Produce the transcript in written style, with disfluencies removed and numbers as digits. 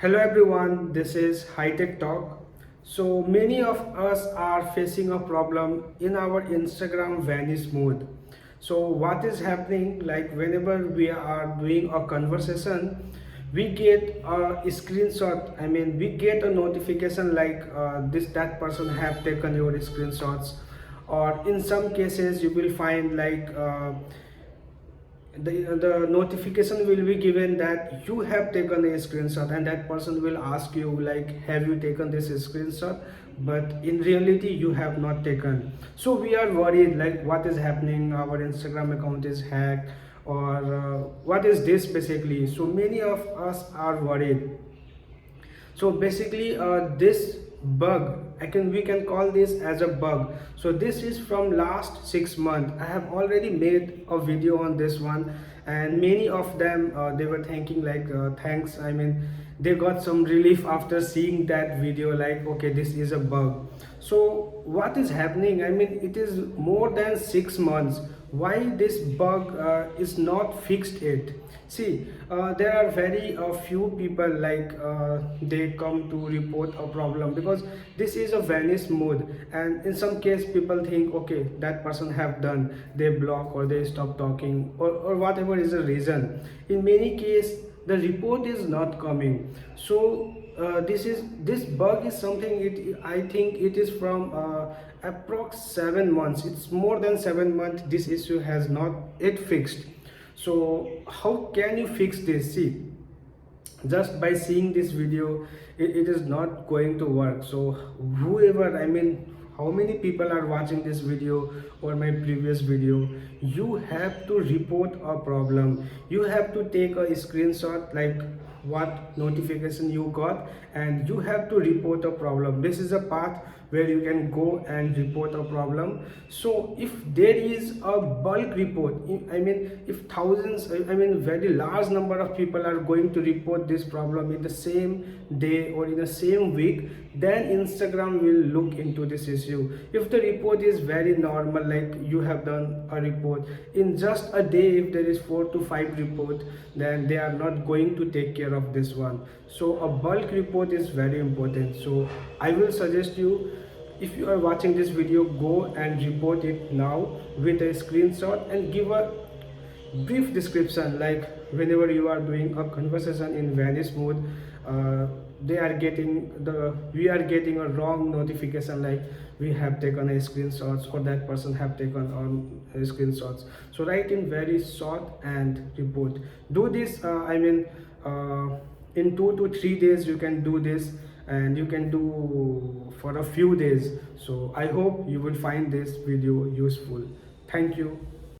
Hello everyone, this is High Tech Talk. So many of us are facing a problem in our Instagram vanish mode. So what is happening, like whenever we are doing a conversation, we get a screenshot. We get a notification like this that person have taken your screenshots, or in some cases you will find like the notification will be given that you have taken a screenshot, and that person will ask you like, have you taken this screenshot? But in reality you have not taken. So we are worried like what is happening, our Instagram account is hacked, or what is this basically. So many of us are worried. So basically this bug, we can call this as a bug. So this is from last 6 months. I have already made a video on this one, and many of them they were thinking like thanks, they got some relief after seeing that video, like okay, this is a bug. So what is happening, it is more than 6 months. Why this bug is not fixed yet? See, there are very few people like they come to report a problem because this is a vanish mode, and in some case people think okay, that person have done, they block or they stop talking, or whatever is the reason. In many cases the report is not coming. So this bug is something, I think it is from approx 7 months. It's more than 7 months this issue has not yet fixed. So how can you fix this? See, just by seeing this video it is not going to work. So whoever, how many people are watching this video or my previous video, you have to report a problem. You have to take a screenshot like what notification you got, and you have to report a problem. This is a path where you can go and report a problem. So if there is a bulk report, if thousands, very large number of people are going to report this problem in the same day or in the same week, then Instagram will look into this issue. If the report is very normal, like you have done a report in just a day, if there is 4 to 5 report, then they are not going to take care of this one. So a bulk report is very important. So I will suggest you, if you are watching this video, go and report it now with a screenshot and give a brief description, like whenever you are doing a conversation in vanish mode, we are getting a wrong notification like we have taken a screenshots, or that person have taken on screenshots. So write in very short and report. Do this in 2 to 3 days you can do this, and you can do for a few days. So I hope you will find this video useful. Thank you.